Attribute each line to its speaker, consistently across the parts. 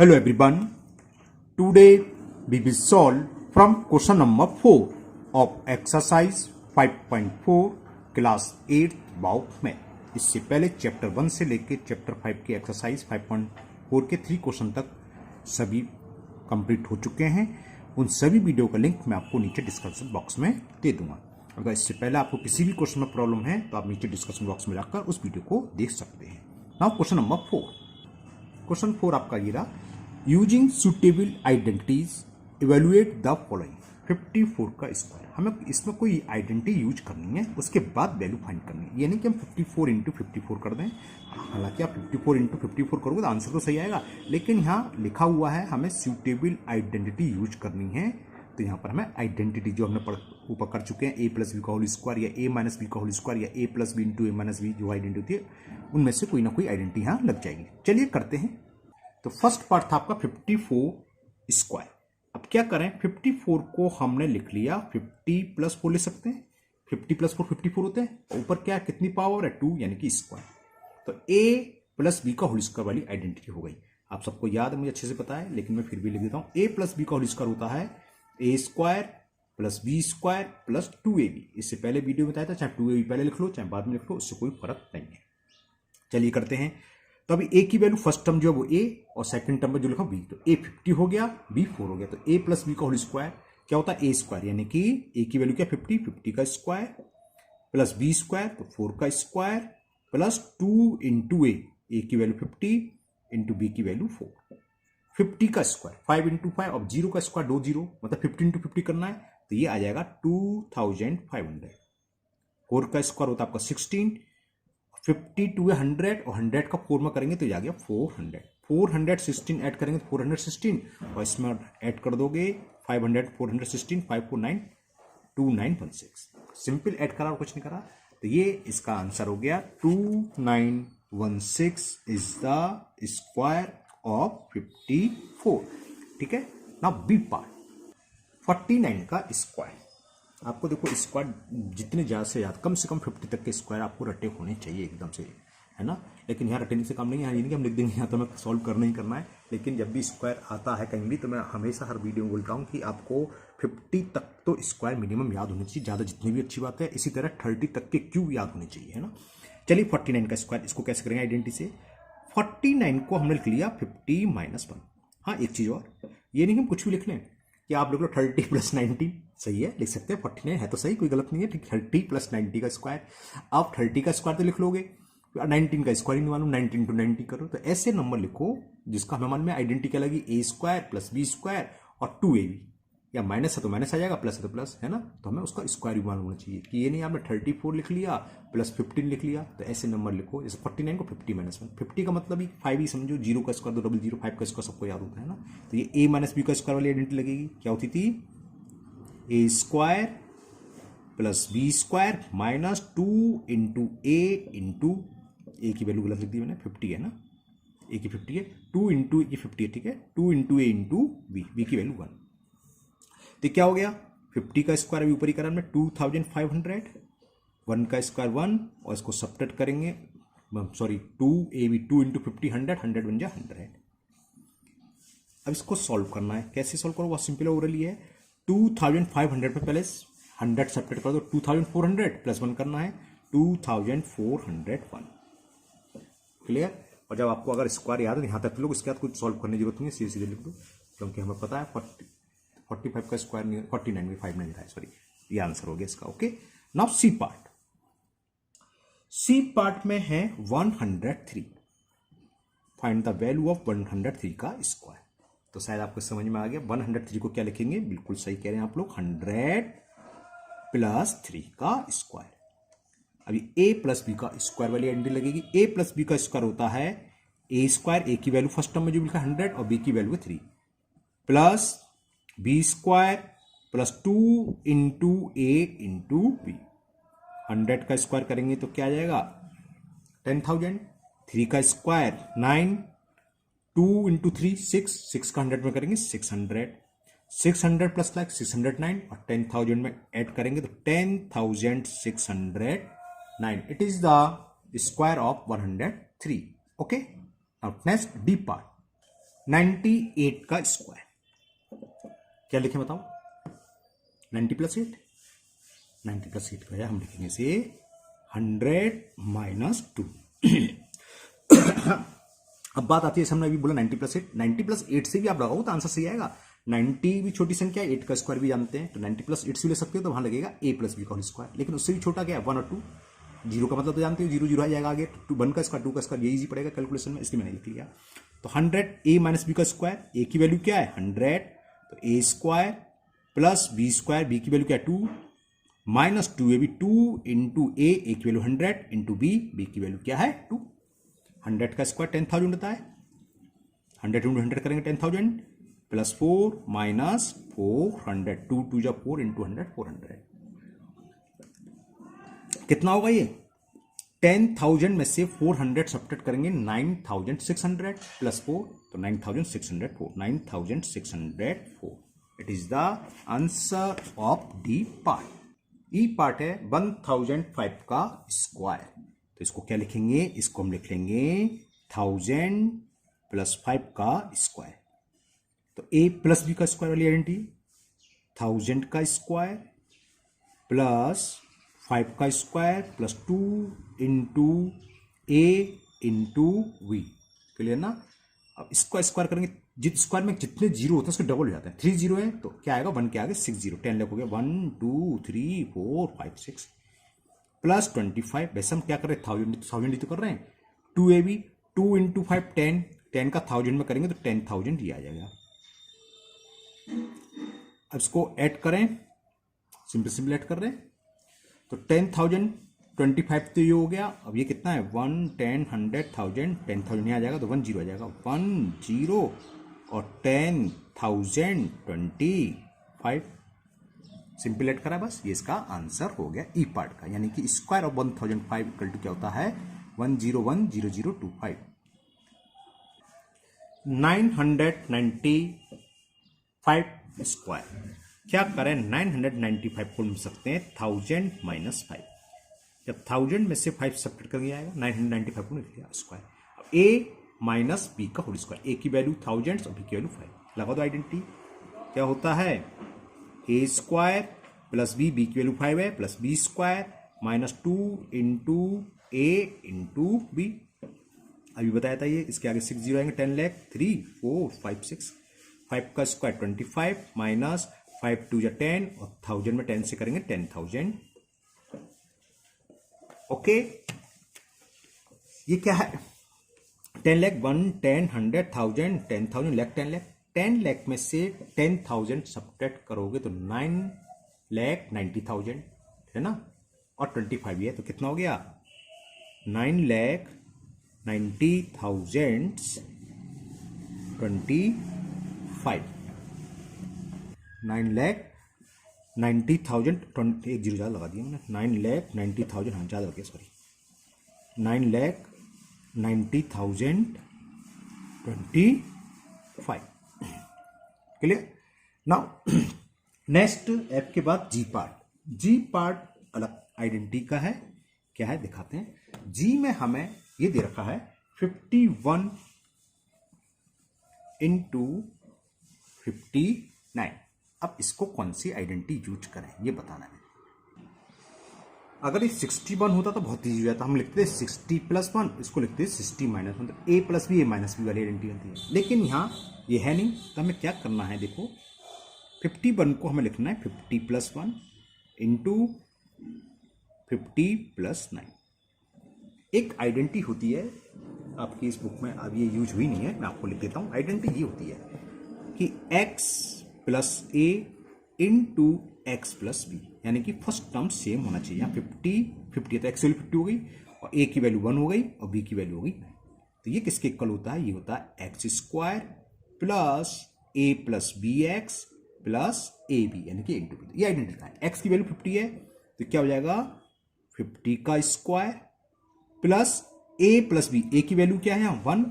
Speaker 1: Hello everyone. Today we will solve from question number 4 of exercise 5.4 class 8 about math. इससे पहले chapter 1 से लेकर chapter 5 की exercise 5.4 के 3 क्वेश्चन तक सभी कंप्लीट हो चुके हैं। उन सभी वीडियो का लिंक मैं आपको नीचे डिस्क्रिप्शन बॉक्स में दे दूंगा। अगर इससे पहले आपको किसी भी क्वेश्चन में प्रॉब्लम है तो आप नीचे डिस्क्रिप्शन बॉक्स में जाकर उस वीडियो को देख सकते हैं। Now question number 4। क्वेश्चन 4 आपका ये रहा, using suitable identities evaluate the following. 54 का स्क्वायर, हमें इसमें कोई आइडेंटिटी यूज करनी है, उसके बाद वैल्यू फाइंड करनी है। ये नहीं कि हम 54 इंटू 54 कर दें। हालांकि आप 54 इंटू 54 करोगे तो आंसर तो सही आएगा, लेकिन यहाँ लिखा हुआ है हमें सुटेबल आइडेंटिटी यूज करनी है। तो यहाँ पर हमें आइडेंटिटी जो हमने ऊपर कर चुके हैं, ए प्लस बी का होल स्क्वायर या ए माइनस बी का होल स्क्वायर या ए प्लस बी इंटू ए माइनस बी, जो आइडेंटिटी है उनमें से कोई ना कोई आइडेंटिटी यहाँ लग जाएगी। चलिए करते हैं। तो फर्स्ट पार्ट था आपका 54 स्क्वायर। अब क्या करें, 54 को हमने लिख लिया, 50 प्लस 4 लिख सकते हैं। 50 प्लस 4 54 होते हैं। ऊपर क्या कितनी पावर है, 2, यानी कि स्क्वायर। तो a प्लस बी का होल स्क्वायर वाली आइडेंटिटी हो गई। आप सबको याद है, मुझे अच्छे से पता है, लेकिन मैं फिर भी लिख देता हूं। a प्लस बी का होल स्क्वायर होता है a square plus B square plus 2ab। इससे पहले वीडियो में बताया था, चाहे 2ab पहले लिख लो चाहे बाद में लिख लो, उससे कोई फर्क नहीं है। चलिए करते हैं। तो अभी a की वैल्यू फर्स्ट टर्म जो है वो a और सेकंड टर्म में जो लिखा b, तो a 50 हो गया, b 4 हो गया। तो a प्लस b का होल स्क्वायर क्या होता है, a स्क्वायर, यानी कि a की वैल्यू क्या 50 का स्क्वायर प्लस b स्क्वायर, तो 4 का स्क्वायर प्लस 2 इंटू a की वैल्यू 50 इंटू b की वैल्यू 4। 50 का स्क्वायर 5 इंटू 5, अब 0 का स्क्वायर 2 0, मतलब 50 इंटू 50 करना है, तो ये आ जाएगा 2500। 4 का स्क्वायर होता है आपका 16, 50 टू 100 और 100 का 4 में करेंगे तो ये आ गया 400। 416 ऐड करेंगे तो 416, और इसमें ऐड कर दोगे 500, 416, 549 2916। सिंपल ऐड करा और कुछ नहीं करा, तो ये इसका आंसर हो गया 2916 इज द स्क्वायर ऑफ 54। ठीक है। ना बी पार्ट 49 का स्क्वायर। आपको देखो स्क्वायर जितने ज़्यादा से ज़्यादा, कम से कम 50 तक के स्क्वायर आपको रटे होने चाहिए एकदम से, है ना। लेकिन यहाँ रटने से काम नहीं है, यहाँ नहीं कि हम लिख देंगे, यहाँ तो हमें सॉल्व करना ही करना है। लेकिन जब भी स्क्वायर आता है कहीं भी, तो मैं हमेशा हर वीडियो में बोलता हूँ कि आपको 50 तक तो स्क्वायर मिनिमम याद होनी चाहिए, ज़्यादा जितनी भी अच्छी बात है। इसी तरह 30 तक के क्यूब याद होने चाहिए, है ना। चलिए 49 का स्क्वायर, इसको कैसे करेंगे आइडेंटिटी से। 49 को हमने लिख लिया 50 माइनस 1। हाँ, एक चीज़ और, ये नहीं हम कुछ भी लिख लें कि आप लिख लो 30 प्लस 19, सही है, लिख सकते हैं। 49 है तो सही, कोई गलत नहीं है। ठीक, 30 प्लस 90 का स्क्वायर। आप 30 का स्क्वायर तो लिख लोगे, 19 का स्क्वायर ही नहीं मालूम, 19 टू 90 करो। तो ऐसे नंबर लिखो जिसका हमें मन में आइडेंटिटी क्या लगी, a square plus B square और 2ab, या माइनस है तो माइनस आ जाएगा, प्लस है तो प्लस, है ना। तो हमें उसका स्क्वायर भी मालूम होना चाहिए कि ये नहीं आपने 34 लिख लिया प्लस 15 लिख लिया। तो ऐसे नंबर लिखो, जैसे 49 को 50 माइनस 1। 50 का मतलब ही 5 ही समझो, 0 का स्क्वायर 2 0 5 का स्क्वायर सबको याद होता है ना। तो ये a माइनस बी का स्क्वायर वाली आइडेंटिटी लगेगी, क्या होती थी, a square plus B square minus 2 into A की वैल्यू गलत लिख दी मैंने, 50 है ना, ए की 50 है, 2 इंटू ए की 50 है, ठीक है, 2 इंटू ए इंटू बी की वैल्यू 1। तो क्या हो गया, 50 का स्क्वायर अभी ऊपर ही करा में 2500, 1 का स्क्वायर 1, और इसको सब्ट्रैक्ट करेंगे, सॉरी 2ab, 2 इंटू 50 100, 100 बन जाए 100। अब इसको सॉल्व करना है, कैसे सॉल्व करो, बहुत सिंपल ओवरली है। 2500 में पहले 100 सब्ट्रैक्ट कर दो, 2400 प्लस 1 करना है, 2401। क्लियर। और जब आपको अगर स्क्वायर याद है यहाँ तक लोग, इसके बाद कुछ सॉल्व करने की जरूरत नहीं है, सीधे सीधे लिख दो, क्योंकि हमें पता है 45 का स्क्वायर नहीं, 49 में 5 नहीं था, सॉरी, ये आंसर हो गया इसका। Okay. Now C part. C part में है 103। फाइंड द वैल्यू ऑफ 103 का स्क्वायर। तो शायद आपको समझ में आ गया, 103 को क्या लिखेंगे, बिल्कुल सही कह रहे हैं आप लोग, 100 प्लस 3 का स्क्वायर। अभी a प्लस बी का स्क्वायर वाली आइडेंटिटी लगेगी। a प्लस बी का स्क्वायर होता है a स्क्वायर, a की वैल्यू फर्स्ट टर्म में जो लिखा 100 और b की value 3, plus B square plus 2 into ए इंटू बी। 100 का स्क्वायर करेंगे तो क्या आ जाएगा, 10,000। 3 का स्क्वायर 9, 2 इंटू 3 6, 6 का 100 में करेंगे 600, 600 प्लस लाइक 609, और 10,000 में ऐड करेंगे तो 10,609। It is the square of 103। Okay. Now next D part. 98 का स्क्वायर क्या लिखें बताओ? 90 प्लस 8, 90 प्लस 8 का हम लिखेंगे इसे 100 माइनस 2। अब बात आती है, हमने अभी बोला 90 प्लस 8, 90 प्लस 8 से भी आप लगाओ तो आंसर सही आएगा। 90 भी छोटी संख्या है, 8 का स्क्वायर भी जानते हैं, तो 90 प्लस 8 से ले सकते हो, तो वहां लगेगा a प्लस बी का होल स्क्वायर। लेकिन उससे भी छोटा क्या है? 1 और 2, जीरो का मतलब तो जानते हो, जीरो जीरो आ जाएगा आगे, 1 का स्क्वायर 2 का स्क्वायर, ये इजी पड़ेगा कैलकुलेशन में, इसलिए मैंने लिख लिया। तो 100 a माइनस बी का स्क्वायर, a की वैल्यू क्या है 100, तो a square plus B square, B की वैल्यू क्या है 2, माइनस 2ab 2 इंटू a की वैल्यू 100 इंटू b की वैल्यू क्या है 2। 100 का स्क्वायर 10,000 होता है, 100 इंटू 100 करेंगे 10,000 प्लस 4 माइनस 400, 2 2 जा 4 इंटू 100 400। कितना होगा ये? 10,000 में से 400 सब्ट्रैक्ट करेंगे 9,600 प्लस 4, तो 9,604, 9,604। It is the answer of D part. E part है 1005 का स्क्वायर, तो इसको क्या लिखेंगे? इसको हम लिख लेंगे 1000 प्लस 5 का स्क्वायर। तो a प्लस बी का स्क्वायर वाली आइडेंटिटी, 1000 का स्क्वायर प्लस 5 का स्क्वायर प्लस 2 इंटू ए इंटू वी, क्लियर ना? अब इसको स्क्वायर करेंगे, जित स्क्वायर में जितने जीरो होते हैं उसके डबल हो जाते हैं। 3 जीरो है तो क्या आएगा? 1 के आगे 6 जीरो, 10 लाख हो गया, 1 2 3 4 5 6 प्लस 25। वैसे हम क्या कर रहे हैं? 1000 तो कर रहे हैं। 2ab 2 इंटू 5 10, 10 का 1000 में करेंगे तो 10,000 ये आ जाएगा। अब इसको ऐड करें, सिंपल सिंपल ऐड कर रहे हैं, तो 10,000 25 तो ये हो गया। अब ये कितना है? 1 10 100 1000, 10,000 यहाँ आ जाएगा तो 1 0 आ जाएगा, 1 0 और 10,000 25 सिंपल ऐड करा बस, ये इसका आंसर हो गया ई पार्ट का। यानी कि स्क्वायर ऑफ 1005 इक्वल टू क्या होता है? 1010025। 995 स्क्वायर क्या करें? 995 को मिल सकते हैं 1000 माइनस 5। जब 1000 में से 5 सब्ट्रैक्ट करके आएगा 995 को लिख लिया स्क्वायर। अब a माइनस बी का होल स्क्वायर, a की वैल्यू 1000 और b की वैल्यू 5, लगा दो आइडेंटिटी। क्या होता है? a square plus b, b की वैल्यू 5 है, plus b square minus 2 into a into b। अभी बताया था ये, इसके आगे 6 जीरो आएंगे, 10 लाख 3 4 5 6, 5 का स्क्वायर 25 माइनस 5 2 जा 10 और 1000 में 10 से करेंगे 10,000। ओके, ये क्या है? 10 लाख 1 10 100 1000 10,000 लाख 10 लाख, 10 लाख में से 10,000 सब्ट्रैक्ट करोगे तो 9,90,000 है ना, और 25 है तो कितना हो गया? 9,90,000 25, 9,90,000 एक जीरो ज़्यादा लगा दिया मैंने, 9,90,000, हाँ ज़्यादा हो गया sorry, 9,90,000 25। Clear? Now next F के बाद जी पार्ट। जी पार्ट अलग आइडेंटिटी का है, क्या है दिखाते हैं। जी में हमें ये दे रखा है 51 इंटू 59। अब इसको कौन सी आइडेंटिटी यूज करें ये बताना है। अगर ये 61 होता तो बहुत ईजी हो जाता, हम लिखते 60 प्लस 1, इसको लिखते 60 माइनस 1, तो a plus b, a minus b वाली आइडेंटिटी बनती है। लेकिन यहाँ ये है नहीं, तो हमें क्या करना है? देखो 51 को हमें लिखना है 50 प्लस 1 इंटू 50 प्लस 9। एक आइडेंटिटी होती है आपकी इस बुक में, अब ये यूज हुई नहीं है, मैं आपको लिख देता हूँ। आइडेंटिटी ये होती है कि x plus a into x plus b, यानी कि फर्स्ट टर्म सेम होना चाहिए। यहाँ 50 है तो एक्स वैल्यू 50 हो गई और a की वैल्यू 1 हो गई और b की वैल्यू हो गई 9। तो ये किसके इक्वल होता है? ये होता है x square plus a plus b x plus a b, यानी कि इंटू बी। ये आइडेंटिटी का है। एक्स की वैल्यू 50 है तो क्या हो जाएगा? 50 का square plus a plus b, a की वैल्यू क्या है यहाँ 1,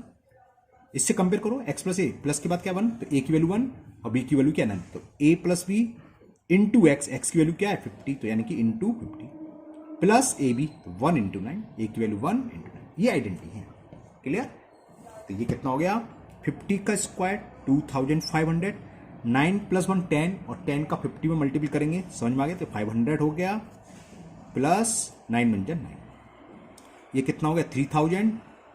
Speaker 1: इससे कंपेयर करो, x प्लस ए प्लस के बाद क्या 1, तो a की वैल्यू 1 और b की वैल्यू क्या 9, तो a plus b into x, x की वैल्यू क्या है 50, तो यानी कि इंटू 50 प्लस ए बी, तो 1 इंटू 9, ए की वैल्यू 1 इंटू 9। ये आइडेंटिटी है। क्लियर? तो ये कितना हो गया? 50 का स्क्वायर 2500, 9 प्लस 1 10 और 10 का 50 में मल्टीपल करेंगे, समझ में आ गया, तो 500 हो गया प्लस 9 बन जाए 9, ये कितना हो गया 3000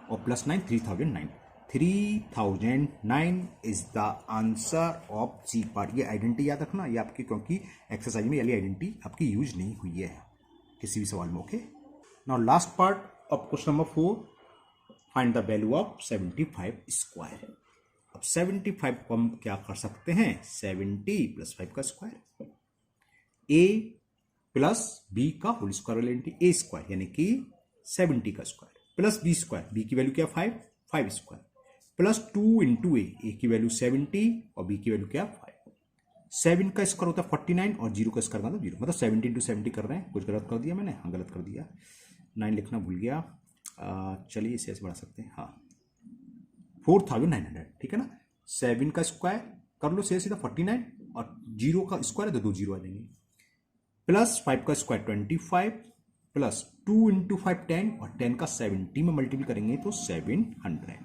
Speaker 1: और plus 9 3009, 3009 is the answer of c part. ये आइडेंटिटी याद रखना, ये आपकी क्योंकि एक्सरसाइज में ये आइडेंटिटी आपकी यूज नहीं हुई है किसी भी सवाल में। Okay, now last part of question number 4, find the value of 75 square. अब 75 को हम क्या कर सकते हैं, 70 प्लस 5 का स्क्वायर, ए प्लस बी का होल स्क्वायर वाली आइडेंटिटी, ए स्क्वायर यानी कि 70 का square plus B square, B की वैल्यू क्या 5 स्क्वायर प्लस 2 इंटू ए की वैल्यू 70 और बी की वैल्यू क्या 5। 7 का स्क्वायर होता है 49 और 0 का स्क्वायर मतलब 0, मतलब 70 इंटू 70 कर रहे हैं। कुछ गलत कर दिया मैंने, हाँ गलत कर दिया, 9 लिखना भूल गया। चलिए इसे ऐसे बढ़ा सकते हैं, हाँ 4900, ठीक है ना। 7 का स्क्वायर कर लो सीधा 49 और 0 का स्क्वायर है तो 2 0 आ जाएंगे, प्लस 5 का स्क्वायर 25 प्लस 2 इंटू 5 10 और 10 का 70 में मल्टीपल करेंगे तो 700।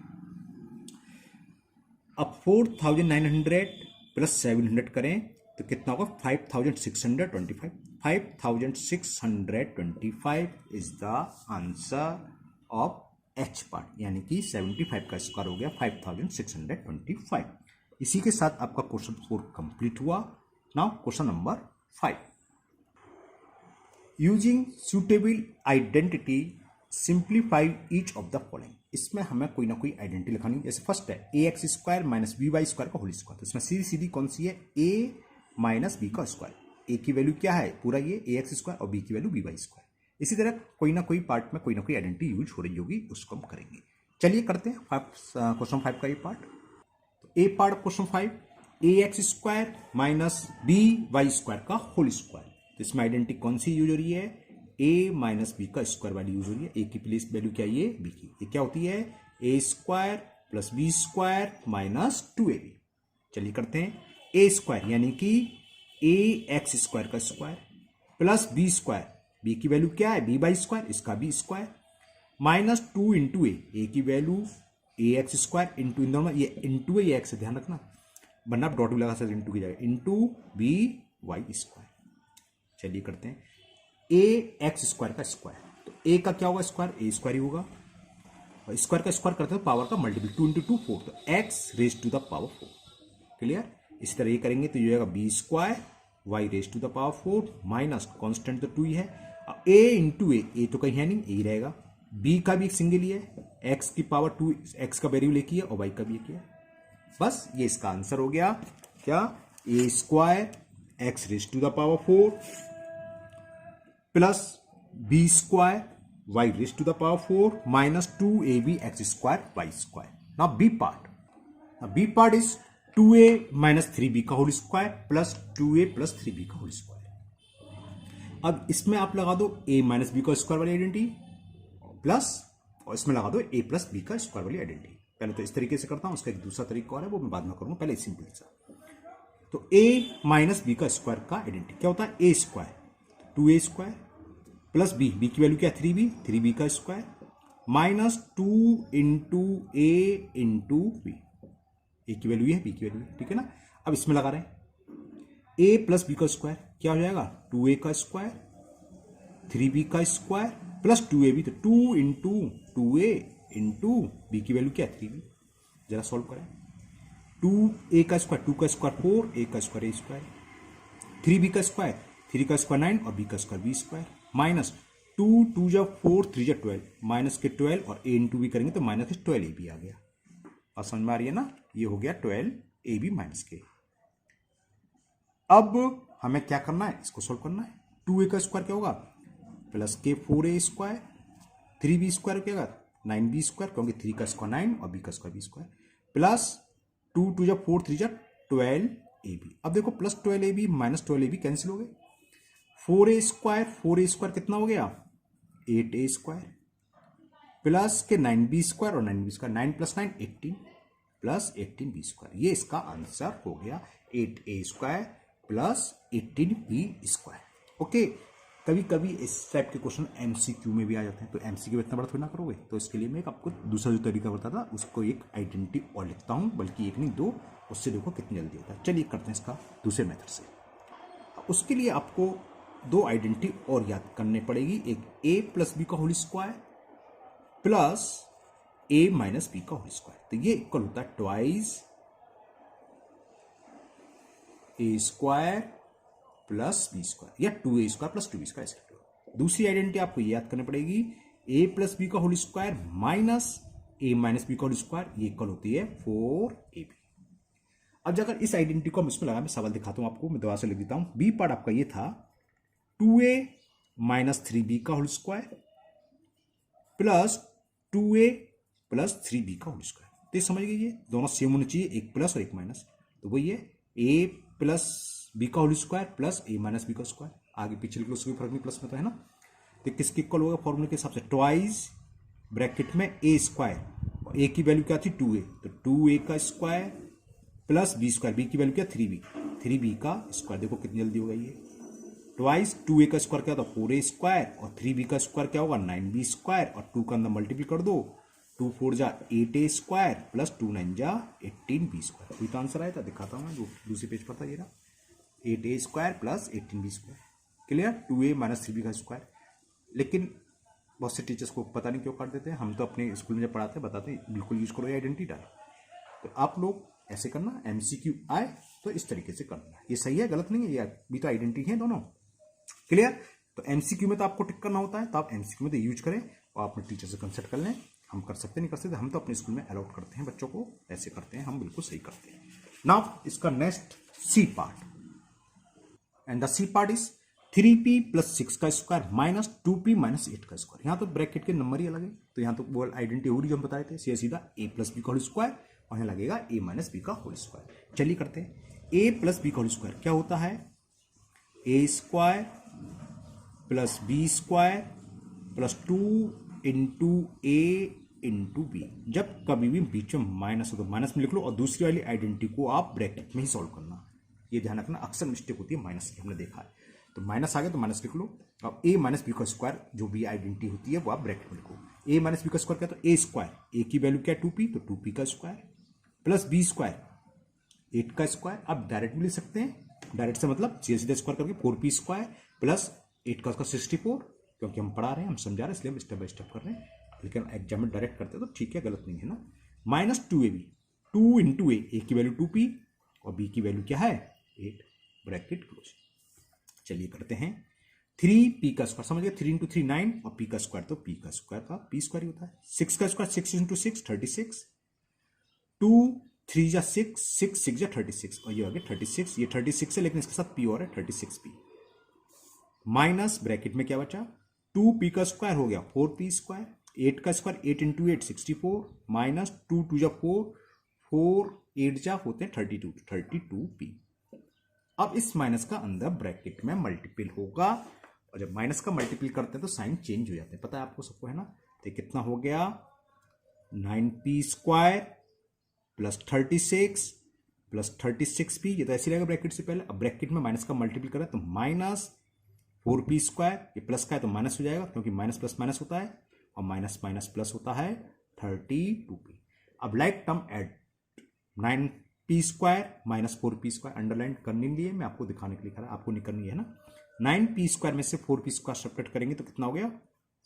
Speaker 1: अब 4900 प्लस 700 करें तो कितना होगा 5625, 5625 is the answer of H part, यानी कि 75 का स्क्वायर हो गया 5625। इसी के साथ आपका क्वेश्चन 4 कंप्लीट हुआ। Now question number 5, using suitable identity simplify each of the following. इसमें हमें कोई ना कोई आइडेंटिटी लिखानी, जैसे फर्स्ट है A X square minus B Y square का होल स्क्वायर, तो इसमें सीधी सीधी कौन सी है, ए माइनस बी का स्क्वायर। ए की वैल्यू क्या है पूरा ये ए एक्स स्क्वायर और बी की वैल्यू बी वाई स्क्वायर। इसी तरह कोई ना कोई पार्ट में कोई ना कोई आइडेंटिटी यूज हो रही होगी, उसको हम करेंगे। चलिए करते हैं क्वेश्चन 5 का ये पार्ट। तो A part question 5, A X square minus B Y square का होल स्क्वायर, तो इसमें आइडेंटिटी कौन सी यूज हो रही है, ए माइनस बी का स्क्वायर वाली यूज हो रही है। ए की प्लेस वैल्यू क्या है ये बी की, ये क्या होती है A square plus B square minus 2ab। चलिए करते हैं, ए स्क्वायर यानी कि ए एक्स स्क्वायर का square plus B square, B की वैल्यू क्या है बी बाई स्क्वायर, इसका B square minus 2 into A की value A X square into इन दोनों, ये इंटू ए एक्स ध्यान रखना, वरना आप डॉट भी लगा सकते इंटू की जगह, इंटू बी वाई स्क्वायर। चलिए करते हैं, ए एक्स स्क्वायर का स्क्वायर, तो ए का क्या होगा स्क्वायर, ए स्क्वायर ही होगा, और स्क्वायर का स्क्वायर करते हैं पावर का मल्टीपल, 2 इंटू 2 4, तो x raise to the power 4। Clear, इसी तरह ये करेंगे तो ये होगा b square Y raise to the power 4 minus constant तो 2 ही है, ए इंटू ए तो कहीं है नहीं, ए ही रहेगा, बी का भी एक सिंगल ही है, एक्स की पावर 2, एक्स का वेरिएबल एक ही है और वाई का भी एक ही है। बस ये इसका आंसर हो गया, क्या A square X raise to the power 4 plus B square Y raise to the power 4 minus 2ab X square Y square. Now B part is 2a minus 3b का whole square plus 2a plus 3b का whole square. अब इसमें आप लगा दो a minus B का square वाली identity plus, और इसमें लगा दो a प्लस बी का स्क्वायर वाली आइडेंटिटी। पहले तो इस तरीके से करता हूं, उसका एक दूसरा तरीका और है वो मैं बाद में करूंगा, पहले सिंपल सा। तो a माइनस बी का स्क्वायर का आइडेंटिटी क्या होता है, a square 2a square plus b, b की वैल्यू क्या 3b का square minus 2 into A into b, a की वैल्यू है बी की वैल्यू है, ठीक है ना। अब इसमें लगा रहे हैं a प्लस बी का स्क्वायर क्या हो जाएगा 2a का स्क्वायर 3b का स्क्वायर प्लस 2ab, तो 2 इंटू 2a इंटू बी की वैल्यू क्या 3b। जरा सॉल्व करें, 2a का स्क्वायर 2 का स्क्वायर 4, a का स्क्वायर a स्क्वायर, 3b का स्क्वायर 3 का स्क्वायर 9 और b का स्क्वायर b स्क्वायर माइनस 2 2 जा 4 3 जा 12 माइनस के 12 और a इंटू बी करेंगे तो माइनस के 12ab आ गया। और समझ में आ रही है ना, ये हो गया 12ab माइनस के। अब हमें क्या करना है, इसको सोल्व करना है। 2a का स्क्वायर क्या होगा प्लस के 4a स्क्वायर, 3b स्क्वायर क्या होगा 9b स्क्वायर, क्योंकि 3 का स्क्वायर 9 और b का स्क्वायर b स्क्वायर प्लस 2 2 जा 4 3 जा 12ab। अब देखो plus 12ab minus 12ab cancel हो गए, 4a स्क्वायर कितना हो गया 8a स्क्वायर प्लस के 9b स्क्वायर और 9b square, 9 plus 9 18 plus 18b square. ये इसका आंसर हो गया 8a square plus 18b square. Okay, कभी कभी इस टाइप के क्वेश्चन एमसीक्यू में भी आ जाते हैं, तो एमसीक्यू इतना बड़ा थोड़ी ना करोगे, तो इसके लिए मैं एक आपको दूसरा जो तरीका बताता उसको एक आइडेंटिटी और लिखता हूँ, बल्कि एक नहीं दो, उससे देखो कितनी जल्दी होता है। चलिए करते हैं इसका दूसरे मेथड से। उसके लिए आपको दो आइडेंटिटी और याद करनी पड़ेगी, एक ए प्लस बी का होल स्क्वायर प्लस ए माइनस बी का होल स्क्वायर। तो ये इक्वल होता है ट्वाइस ए स्क्वायर प्लस बी स्क्वायर या 2a² प्लस 2b स्क्वायर ऐसे। दूसरी आइडेंटिटी आपको ये याद करनी पड़ेगी, a प्लस बी का whole square minus a minus B का होल स्क्वायर, ये इक्वल होती है 4ab। अब अगर इस आइडेंटिटी को हम इसमें लगा, मैं सवाल दिखाता हूं आपको, मैं दोबारा से लिख देता हूं। बी पार्ट आपका ये था 2a माइनस 3b का whole square plus 2a plus 3b का होल स्क्वायर। तो ये समझ गए, दोनों सेम होने चाहिए, एक प्लस और एक माइनस। तो वही है a प्लस बी का होल स्क्वायर प्लस ए माइनस बी का स्क्वायर। आगे पीछे लिख लो, उसको फर्क नहीं, प्लस में तो है ना। तो किसके इक्वल होगा फॉर्मूले के हिसाब से, ट्वाइस ब्रैकेट में ए स्क्वायर, और ए की वैल्यू क्या थी 2a, तो 2a का square plus B square, B की वैल्यू क्या 3b का स्क्वायर। देखो कितनी जल्दी होगा ये, ट्वाइस 2a का स्क्वायर क्या होता है 4a स्क्वायर, और 3b का स्क्वायर क्या होगा 9b स्क्वायर, और 2 का अंदर मल्टीप्लाई कर दो, 2 4 जा 8a स्क्वायर प्लस 2 9 जा 18b स्क्वायर। कोई तो आंसर आया था, दिखाता हूँ मैं, जो दूसरे पेज पर था ये रहा, 8a square plus 18b square. Clear, 2a minus 3b का स्क्वायर। लेकिन बहुत से टीचर्स को पता नहीं क्यों कर देते हैं, हम तो अपने स्कूल में जब पढ़ाते हैं बताते हैं बिल्कुल यूज करो ये आइडेंटिटी डालो। तो आप लोग ऐसे करना, एमसीक्यू आए तो इस तरीके से करना, ये सही है गलत नहीं है, ये भी तो आइडेंटिटी है दोनों। क्लियर, तो एमसीक्यू में तो आपको टिक करना होता है, तो आप एमसीक्यू में तो यूज करें और अपने टीचर से कंसल्ट कर लें। हम कर सकते नहीं कर सकते, हम तो अपने स्कूल में अलाउड करते हैं बच्चों को, ऐसे करते हैं हम, बिल्कुल सही करते हैं। नाउ इसका next c part, and the c part is 3p plus 6 का स्क्वायर माइनस 2p माइनस 8 का स्क्वायर। यहाँ तो ब्रैकेट के नंबर ही अलग है, तो यहाँ तो वो आइडेंटिटी हो रही जो हम बताए थे, सीधा a प्लस बी का होल स्क्वायर, और यहाँ लगेगा a माइनस बी का होल स्क्वायर। चलिए करते हैं, a प्लस बी का होल स्क्वायर क्या होता है, a square plus B square plus 2 into a into b. जब कभी भी बीच में माइनस हो तो माइनस में लिख लो, और दूसरी वाली आइडेंटिटी को आप ब्रैकेट में ही सॉल्व करना। ये ध्यान रखना, अक्सर मिस्टेक होती है माइनस की, हमने देखा है। तो माइनस आ गया तो माइनस लिख लो, अब a माइनस बी का स्क्वायर जो भी आइडेंटिटी होती है वो आप ब्रैकेट में लिखो। a माइनस बी का स्क्वायर क्या, तो a स्क्वायर, a की वैल्यू क्या 2p, तो 2p का स्क्वायर प्लस b स्क्वायर 8 का स्क्वायर। आप डायरेक्ट भी लिख सकते हैं, डायरेक्ट से मतलब सीधा स्क्वायर करके 4p स्क्वायर प्लस 8 का 64, क्योंकि हम पढ़ा रहे हैं, हम समझा रहे हैं, इसलिए हम स्टेप बाय स्टेप कर रहे हैं। लेकिन एग्जाम में डायरेक्ट करते हैं तो ठीक है, गलत नहीं है ना। माइनस 2ab, 2 इंटू a की वैल्यू 2p और b की वैल्यू क्या है 8, ब्रैकेट क्लोज। चलिए करते हैं, 3p का स्क्वायर, समझ गए, 3 इंटू 3 9, और p का स्क्वायर तो p का स्क्वायर का p स्क्वायर ही होता है। 6 का स्क्वायर 6 इंटू 6 36, 2 3 जा 6, 6 6 जा 36, और ये आ गया 36। ये 36 है लेकिन इसके साथ p और है 36p, माइनस ब्रैकेट में क्या बचा 2p का स्क्वायर हो गया 4p स्क्वायर, 8 का स्क्वायर 8 इंटू 8 64, माइनस 2 2 जा 4, 4 8 जा होते हैं 32, 32p। अब इस माइनस का अंदर ब्रैकेट में मल्टीपल होगा, और जब माइनस का मल्टीपल करते हैं तो साइन चेंज हो जाते हैं, पता है आपको सबको, है ना। तो कितना हो गया 9p square plus 36 plus 36p, ये तो ऐसे रहेगा ब्रैकेट से पहले। अब ब्रैकेट में माइनस का मल्टीपल करें तो माइनस 4p स्क्वायर, ये प्लस का है तो माइनस हो जाएगा, क्योंकि माइनस प्लस माइनस होता है, और माइनस माइनस प्लस होता है 32p। अब like term add 9p square minus 4p square, underline करनी नहीं है, मैं आपको दिखाने के लिए करा, आपको नहीं करनी है ना। 9p स्क्वायर में से 4p स्क्वायर सब्ट्रैक्ट करेंगे तो कितना हो गया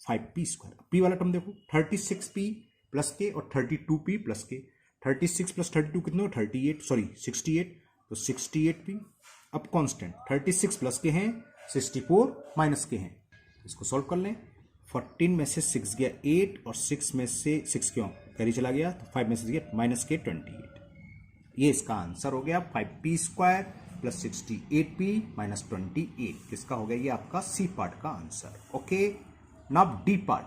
Speaker 1: 5p स्क्वायर। p वाला टर्म देखो 36p प्लस के और 32p प्लस के, 36 प्लस 32 कितने हो 38, सॉरी 68, तो 68p। अब कांस्टेंट 36 प्लस के हैं 64 माइनस के हैं, इसको सॉल्व कर लें। 14 में से 6 गया 8, और 6 में से 6 क्यों कैरी चला गया, तो 5 में से गया माइनस के 28। ये इसका आंसर हो गया 5p square plus 68p minus 28। किसका हो गया ये आपका सी पार्ट का answer. Okay, now d part,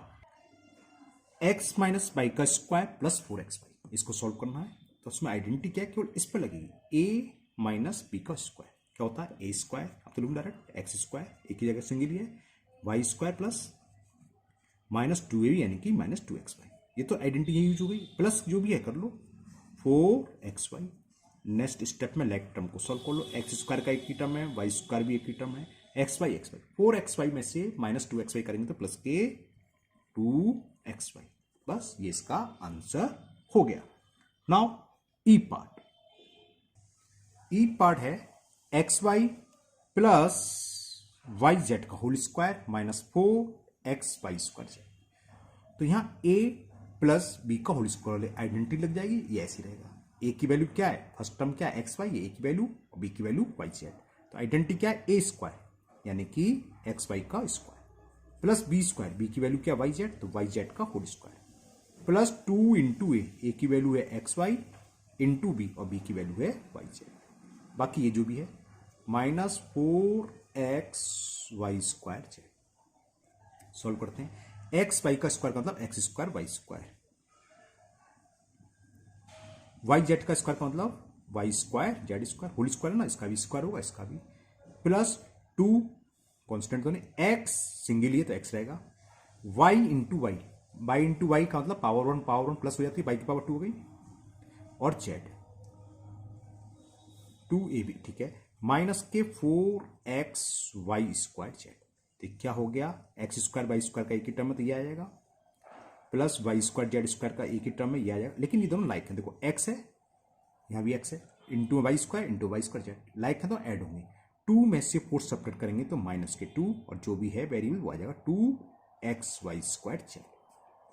Speaker 1: x minus Y का स्क्वायर प्लस 4xy, इसको सॉल्व करना है। तो उसमें आइडेंटिटी क्या है, केवल इस पर लगेगी, a माइनस बी का स्क्वायर क्या होता है a स्क्वायर, अब तो लूँ डायरेक्ट x स्क्वायर, एक ही जगह सिंगल ही है, y square plus minus 2ab यानी कि माइनस 2xy। ये तो आइडेंटिटी यूज हो गई, प्लस जो भी है कर लो 4xy। नेक्स्ट स्टेप में लाइक टर्म को सॉल्व कर लो, एक्स स्क्वायर का एक ही टर्म है, वाई स्क्वायर भी एक ही टर्म है, एक्स वाई 4xy में से -2xy करेंगे तो प्लस के 2xy। बस ये इसका आंसर हो गया। नाउ ई पार्ट है xy प्लस yz का whole square minus 4xy square. तो यहां a प्लस b का होल स्क्वायर आइडेंटिटी लग जाएगी, ये ऐसी रहेगा। a की वैल्यू क्या है, फर्स्ट टर्म क्या है xy, a की वैल्यू और b की वैल्यू yz। तो आइडेंटिटी क्या है, a स्क्वायर यानी कि xy का square plus b square, b की वैल्यू क्या yz, तो yz का whole square plus 2 into A की वैल्यू है xy इंटू बी और b की वैल्यू है yz। बाकी ये जो भी है minus 4xy square z। Solve करते हैं। एक्स वाई का स्क्वायर का मतलब x square Y square, y z का स्क्वायर का मतलब y square Z square, whole square है ना, इसका भी स्क्वायर होगा, इसका भी प्लस 2 कॉन्स्टेंट दोनों, एक्स सिंगल ही है तो एक्स रहेगा, y into y, y into y का मतलब पावर वन प्लस हो जाती है, वाई की पावर 2 हो गई, और जेड 2ab, ठीक है, माइनस के 4xy स्क्वायर जेड। तो क्या हो गया, एक्स स्क्वायर वाई स्क्वायर का एक ही टर्म में तो ये आ जाएगा, plus Y square Z square का एक ही टर्म में ये आ जाएगा। लेकिन ये दोनों लाइक है, देखो एक्स है, यहाँ भी एक्स है, into y square z like है तो ऐड होंगे। 2 में से 4 सब्ट्रैक्ट करेंगे तो माइनस के 2 और जो भी है वेरिएबल वो आ जाएगा 2xy स्क्वायर जेड।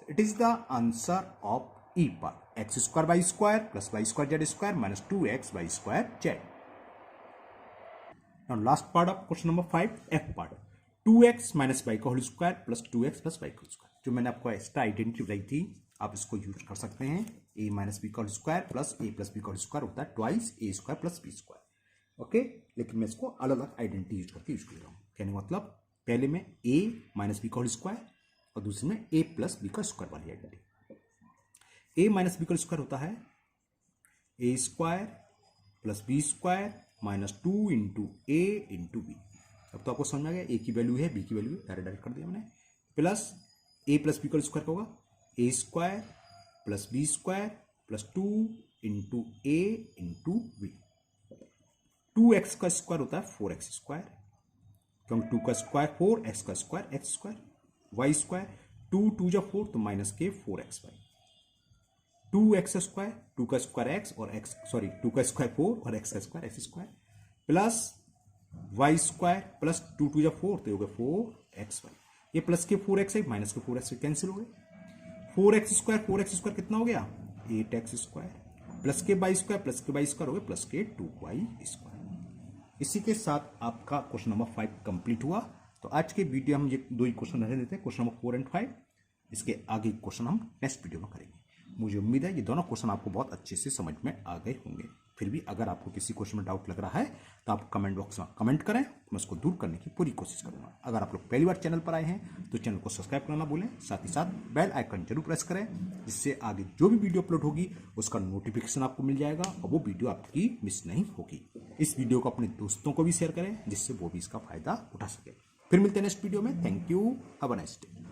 Speaker 1: तो it is the answer of E part, X square Y square plus Y square Z square minus 2xy square Z. Now last part of question number 5, F part, 2x minus Y का whole square plus 2x plus Y का whole square. जो मैंने आपको extra identity बताई थी, आप इसको use कर सकते हैं। a माइनस बी का whole square plus a plus B का होल स्क्वायर होता है twice a square plus B square. Okay, लेकिन मैं इसको अलग अलग आइडेंटिटी यूज करके यूज कर रहा हूँ। कहने का मतलब पहले में a माइनस बी का होल स्क्वायर और दूसरे में a प्लस बी का स्क्वायर वाली आइडेंटिटी। a माइनस बी का स्क्वायर होता है a square plus B square minus 2 into a into b. अब तो आपको समझ में आ गया, a की वैल्यू है, b की वैल्यू है, डायरेक्ट कर दिया मैंने, प्लस a प्लस बी का स्क्वायर होगा a square plus B square plus 2 into a into b. 2x का स्क्वायर होता है 4x स्क्वायर, क्योंकि 2 का स्क्वायर 4, x का square x square, y square 2 2 जा 4 तो माइनस के 4xy, 2x स्क्वायर, 2 का स्क्वायर x और x, सॉरी 2 का स्क्वायर 4 और x का square x square, plus y square plus 2 2 जा 4 तो हो गया 4xy। ये प्लस के 4x माइनस के 4x कैंसिल हो गए, 4x स्क्वायर कितना हो गया 8x स्क्वायर प्लस के y स्क्वायर हो गया प्लस के 2y स्क्वायर। इसी के साथ आपका क्वेश्चन नंबर 5 कंप्लीट हुआ। तो आज के वीडियो हम ये 2 ही क्वेश्चन रहने देते हैं, क्वेश्चन नंबर 4 एंड 5। इसके आगे क्वेश्चन हम नेक्स्ट वीडियो में करेंगे। मुझे उम्मीद है ये दोनों क्वेश्चन आपको बहुत अच्छे से समझ में आ गए होंगे। फिर भी अगर आपको किसी क्वेश्चन में डाउट लग रहा है तो आप कमेंट बॉक्स में कमेंट करें, मैं उसको दूर करने की पूरी कोशिश करूंगा। अगर आप लोग पहली बार चैनल पर आए हैं तो चैनल को सब्सक्राइब करना भूलें, साथ ही साथ बेल आइकन जरूर प्रेस करें, जिससे आगे जो भी वीडियो अपलोड होगी उसका नोटिफिकेशन आपको मिल जाएगा और वो वीडियो आपकी मिस नहीं होगी। इस वीडियो को अपने दोस्तों को भी शेयर करें, जिससे वो भी इसका फायदा उठा सके। फिर मिलते हैं नेक्स्ट वीडियो में। Thank you, have a nice day.